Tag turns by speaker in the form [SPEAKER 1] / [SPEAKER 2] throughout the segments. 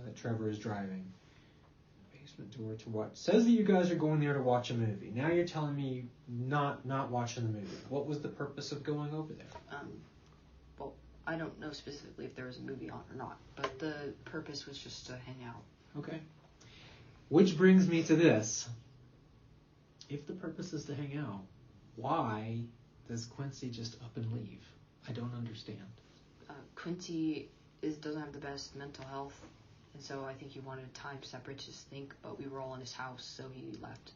[SPEAKER 1] that Trevor is driving. Basement door to watch. Says that you guys are going there to watch a movie. Now you're telling me not watching the movie. What was the purpose of going over there?
[SPEAKER 2] Well, I don't know specifically if there was a movie on or not, but the purpose was just to hang out.
[SPEAKER 1] Okay. Which brings me to this. If the purpose is to hang out, why does Quincy just up and leave? I don't understand.
[SPEAKER 2] Quincy doesn't have the best mental health. And so I think he wanted time separate to think, but we were all in his house, so he left.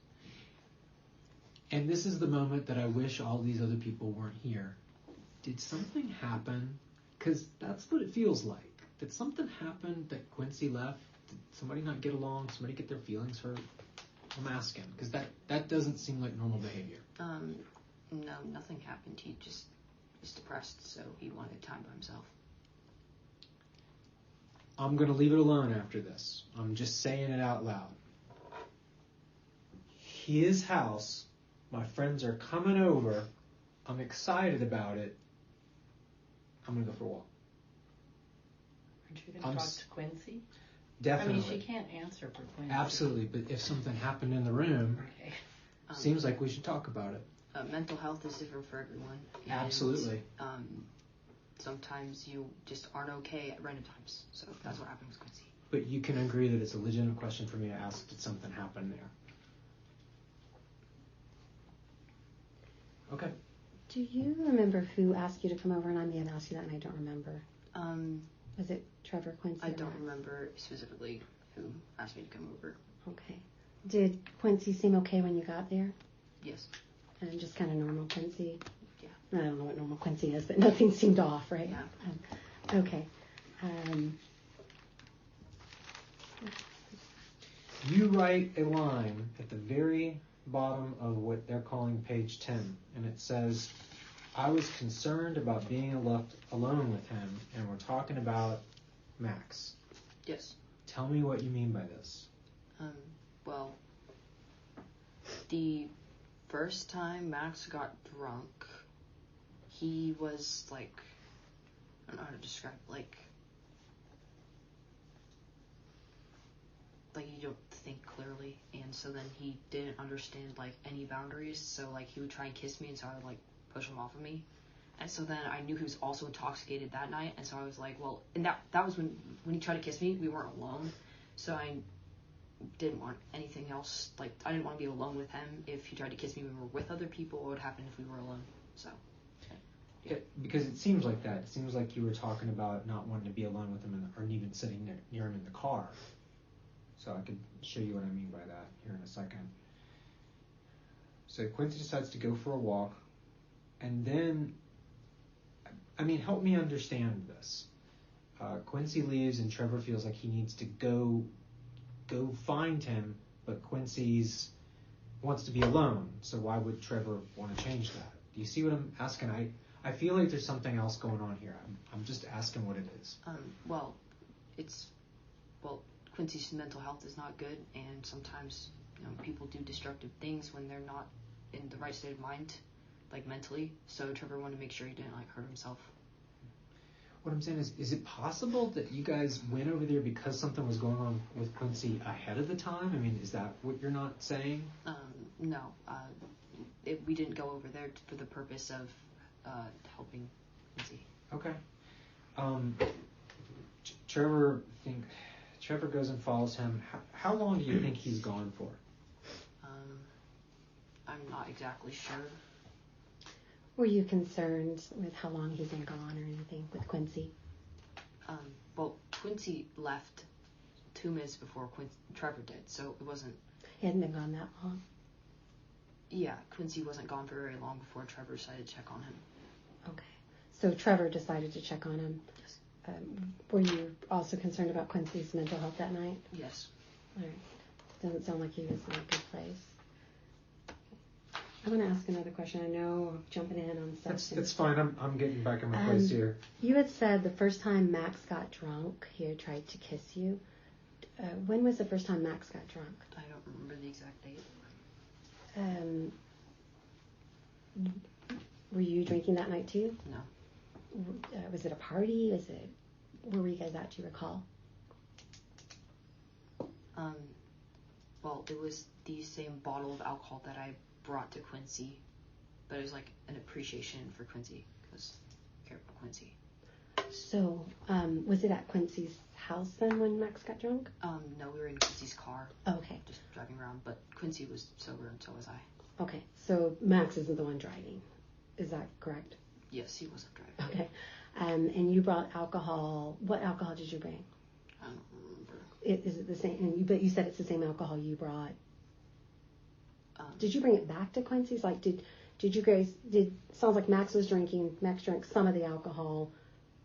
[SPEAKER 1] And this is the moment that I wish all these other people weren't here. Did something happen? Because that's what it feels like. Did something happen that Quincy left? Did somebody not get along? Somebody get their feelings hurt? I'm asking, because that doesn't seem like normal behavior.
[SPEAKER 2] No, nothing happened. He just was depressed, so he wanted time by himself.
[SPEAKER 1] I'm going to leave it alone after this. I'm just saying it out loud. His house, my friends are coming over. I'm excited about it. I'm going to go for a walk.
[SPEAKER 3] Aren't you going to talk to Quincy?
[SPEAKER 1] Definitely.
[SPEAKER 3] I mean, she can't answer for Quincy.
[SPEAKER 1] Absolutely, but if something happened in the room,
[SPEAKER 3] Okay.
[SPEAKER 1] Seems like we should talk about it.
[SPEAKER 2] Mental health is different for everyone. And,
[SPEAKER 1] Absolutely.
[SPEAKER 2] Sometimes you just aren't okay at random times. So that's what happened with Quincy.
[SPEAKER 1] But you can agree that it's a legitimate question for me to ask, did something happen there? Okay.
[SPEAKER 4] Do you remember who asked you to come over? And I may have asked you that and I don't remember. Was it Trevor, Quincy?
[SPEAKER 2] I don't remember specifically who asked me to come over.
[SPEAKER 4] Okay. Did Quincy seem okay when you got there?
[SPEAKER 2] Yes.
[SPEAKER 4] And just kind of normal Quincy?
[SPEAKER 2] Yeah.
[SPEAKER 4] I don't know what normal Quincy is, but nothing seemed off, right?
[SPEAKER 2] Yeah.
[SPEAKER 4] Okay.
[SPEAKER 1] You write a line at the very bottom of what they're calling page 10, and it says, I was concerned about being left alone with him, and we're talking about Max.
[SPEAKER 2] Yes.
[SPEAKER 1] Tell me what you mean by this.
[SPEAKER 2] Well, the first time Max got drunk, he was like, I don't know how to describe, like you don't think clearly, and so then he didn't understand like any boundaries, so like he would try and kiss me, and so I would like push him off of me, and so then I knew he was also intoxicated that night, and so I was like, well, and that was when he tried to kiss me, we weren't alone, so I didn't want anything else. Like, I didn't want to be alone with him. If he tried to kiss me when we were with other people, what would happen if we were alone? So,
[SPEAKER 1] yeah. Because it seems like that. It seems like you were talking about not wanting to be alone with him or even sitting near him in the car. So I could show you what I mean by that here in a second. So Quincy decides to go for a walk, and then, I mean, help me understand this. Quincy leaves, and Trevor feels like he needs to go find him, but Quincy's wants to be alone, so why would Trevor want to change that? Do you see what I'm asking? I feel like there's something else going on here. I'm just asking what it is.
[SPEAKER 2] Quincy's mental health is not good, and sometimes people do destructive things when they're not in the right state of mind, like mentally. So Trevor wanted to make sure he didn't like hurt himself.
[SPEAKER 1] What I'm saying is it possible that you guys went over there because something was going on with Quincy ahead of the time? I mean, is that what you're not saying?
[SPEAKER 2] No. We didn't go over there for the purpose of helping Quincy.
[SPEAKER 1] Okay. Trevor goes and follows him. How long do you think he's gone for?
[SPEAKER 2] I'm not exactly sure.
[SPEAKER 4] Were you concerned with how long he's been gone or anything with Quincy?
[SPEAKER 2] Well, Quincy left 2 minutes before Trevor did, so it wasn't...
[SPEAKER 4] He hadn't been gone that long?
[SPEAKER 2] Yeah, Quincy wasn't gone for very long before Trevor decided to check on him.
[SPEAKER 4] Okay. So Trevor decided to check on him.
[SPEAKER 2] Yes.
[SPEAKER 4] Were you also concerned about Quincy's mental health that night?
[SPEAKER 2] Yes.
[SPEAKER 4] All right. Doesn't sound like he was in a good place. I'm going to ask another question. I know I'm jumping in on stuff.
[SPEAKER 1] It's fine. I'm getting back in my place here.
[SPEAKER 4] You had said the first time Max got drunk, he had tried to kiss you. When was the first time Max got drunk?
[SPEAKER 2] I don't remember the exact date.
[SPEAKER 4] Were you drinking that night too?
[SPEAKER 2] No.
[SPEAKER 4] Was it a party? Where were you guys at? Do you recall?
[SPEAKER 2] Well, it was the same bottle of alcohol that I brought to Quincy, but it was like an appreciation for Quincy because I care about Quincy.
[SPEAKER 4] So, was it at Quincy's house then when Max got drunk?
[SPEAKER 2] No, we were in Quincy's car.
[SPEAKER 4] Oh, okay.
[SPEAKER 2] Just driving around, but Quincy was sober and so was I.
[SPEAKER 4] Okay, so Max isn't the one driving. Is that correct?
[SPEAKER 2] Yes, he wasn't driving.
[SPEAKER 4] Okay. And you brought alcohol. What alcohol did you bring?
[SPEAKER 2] I don't remember.
[SPEAKER 4] Is it the same? But you said it's the same alcohol you brought. Did you bring it back to Quincy's? Like, did you guys? Sounds like Max was drinking. Max drank some of the alcohol,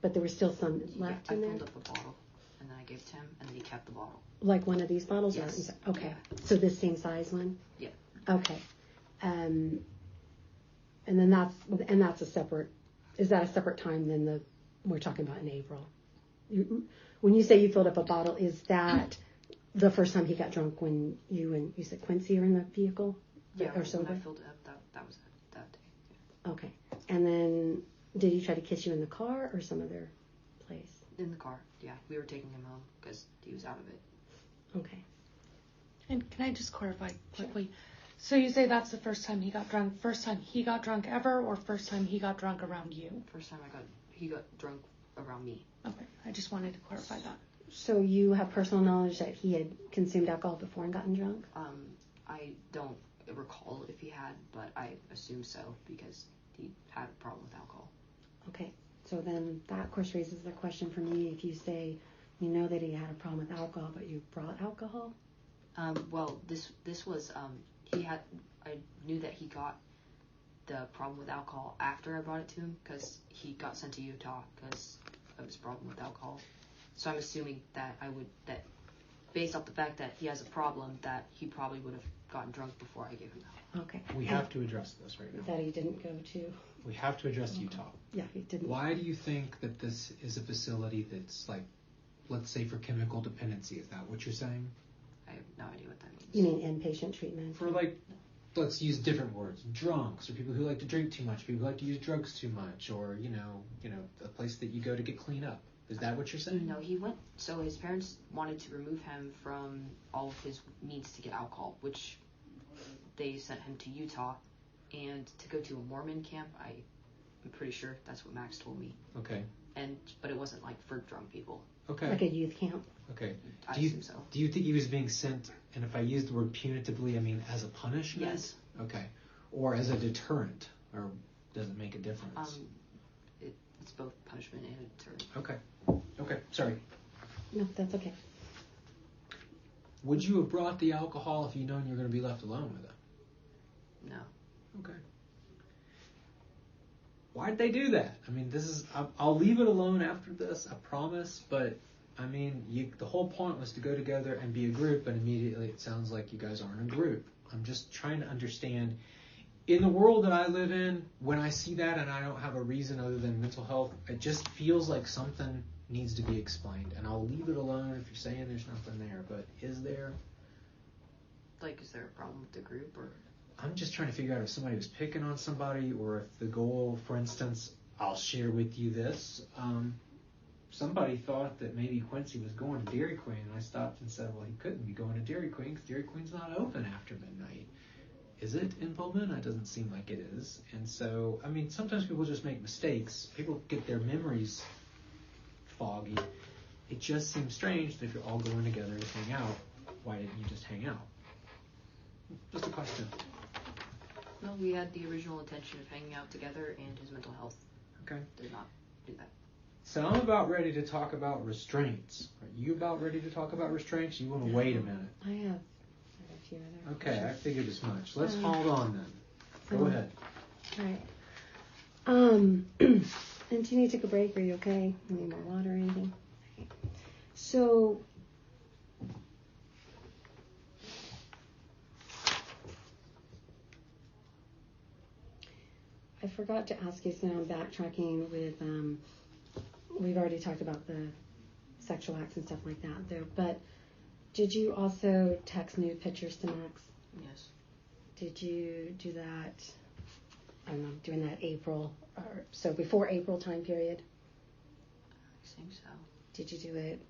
[SPEAKER 4] but there was still some left in there.
[SPEAKER 2] I filled up a bottle, and then I gave it to him, and then he kept the bottle.
[SPEAKER 4] Like one of these bottles?
[SPEAKER 2] Yes.
[SPEAKER 4] Or, okay.
[SPEAKER 2] Yeah.
[SPEAKER 4] So this same size one?
[SPEAKER 2] Yeah.
[SPEAKER 4] Okay. And then that's a separate. Is that a separate time than we're talking about in April? When you say you filled up a bottle, is that the first time he got drunk when you said Quincy are in the vehicle?
[SPEAKER 2] Yeah,
[SPEAKER 4] or sober?
[SPEAKER 2] when I filled it up, that was it, that day. Yeah.
[SPEAKER 4] Okay. And then did he try to kiss you in the car or some other place?
[SPEAKER 2] In the car, yeah. We were taking him home because he was out of it.
[SPEAKER 4] Okay.
[SPEAKER 5] And can I just clarify quickly? So you say that's the first time he got drunk. First time he got drunk ever, or first time he got drunk around you?
[SPEAKER 2] First time he got drunk around me.
[SPEAKER 5] Okay, I just wanted to clarify that.
[SPEAKER 4] So you have personal knowledge that he had consumed alcohol before and gotten drunk?
[SPEAKER 2] I don't recall if he had, but I assume so because he had a problem with alcohol.
[SPEAKER 4] Okay. So then that, of course, raises the question for me. If you say you know that he had a problem with alcohol, but you brought alcohol?
[SPEAKER 2] Well, this was I knew that he got the problem with alcohol after I brought it to him because he got sent to Utah because of his problem with alcohol. So I'm assuming that that based off the fact that he has a problem, that he probably would have gotten drunk before I gave him that.
[SPEAKER 4] Okay.
[SPEAKER 1] We have to address this right now.
[SPEAKER 4] That he didn't go to.
[SPEAKER 1] We have to address Utah.
[SPEAKER 4] Yeah, he didn't.
[SPEAKER 1] Why do you think that this is a facility that's like, let's say for chemical dependency? Is that what you're saying?
[SPEAKER 2] I have no idea what that means.
[SPEAKER 4] You mean inpatient treatment?
[SPEAKER 1] For like, let's use different words. Drunks, or people who like to drink too much, people who like to use drugs too much, or you know, a place that you go to get cleaned up. Is that what you're saying?
[SPEAKER 2] No, so his parents wanted to remove him from all of his means to get alcohol, which they sent him to Utah and to go to a Mormon camp. I'm pretty sure that's what Max told me.
[SPEAKER 1] Okay.
[SPEAKER 2] But it wasn't like for drunk people.
[SPEAKER 1] Okay.
[SPEAKER 4] Like a youth camp?
[SPEAKER 1] Okay.
[SPEAKER 2] I assume so.
[SPEAKER 1] Do you think he was being sent, and if I use the word punitively, I mean as a punishment?
[SPEAKER 2] Yes.
[SPEAKER 1] Okay. Or as a deterrent, or does it make a difference?
[SPEAKER 2] It's both punishment and a deterrent.
[SPEAKER 1] Okay. Sorry.
[SPEAKER 4] No, that's okay.
[SPEAKER 1] Would you have brought the alcohol if you known you were going to be left alone with it?
[SPEAKER 2] No.
[SPEAKER 1] Okay. Why'd they do that? I mean, I'll leave it alone after this, I promise, but I mean, the whole point was to go together and be a group, and immediately it sounds like you guys aren't a group. I'm just trying to understand, in the world that I live in, when I see that and I don't have a reason other than mental health, it just feels like something needs to be explained, and I'll leave it alone if you're saying there's nothing there, but is there?
[SPEAKER 2] Like, is there a problem with the group, or?
[SPEAKER 1] I'm just trying to figure out if somebody was picking on somebody, or if the goal, for instance, I'll share with you this. Somebody thought that maybe Quincy was going to Dairy Queen, and I stopped and said, well, he couldn't be going to Dairy Queen because Dairy Queen's not open after midnight. Is it in Pullman? It doesn't seem like it is. And so, I mean, sometimes people just make mistakes. People get their memories foggy. It just seems strange that if you're all going together to hang out, why didn't you just hang out? Just a question.
[SPEAKER 2] No, we had the original intention of hanging out together, and his mental health
[SPEAKER 1] Okay.
[SPEAKER 2] did not do that.
[SPEAKER 1] So I'm about ready to talk about restraints. Are you about ready to talk about restraints? You want to wait a minute?
[SPEAKER 4] I have a few other.
[SPEAKER 1] Okay, I figured as much. Let's hold on then. Go ahead.
[SPEAKER 4] All right. And do you need to take a break? Are you okay? You need more water or anything? Okay. So, I forgot to ask you, so now I'm backtracking with, we've already talked about the sexual acts and stuff like that there, but did you also text nude pictures to Max?
[SPEAKER 2] Yes.
[SPEAKER 4] Did you do that, I don't know, during that April, or so before April time period?
[SPEAKER 2] I think so.
[SPEAKER 4] Did you do it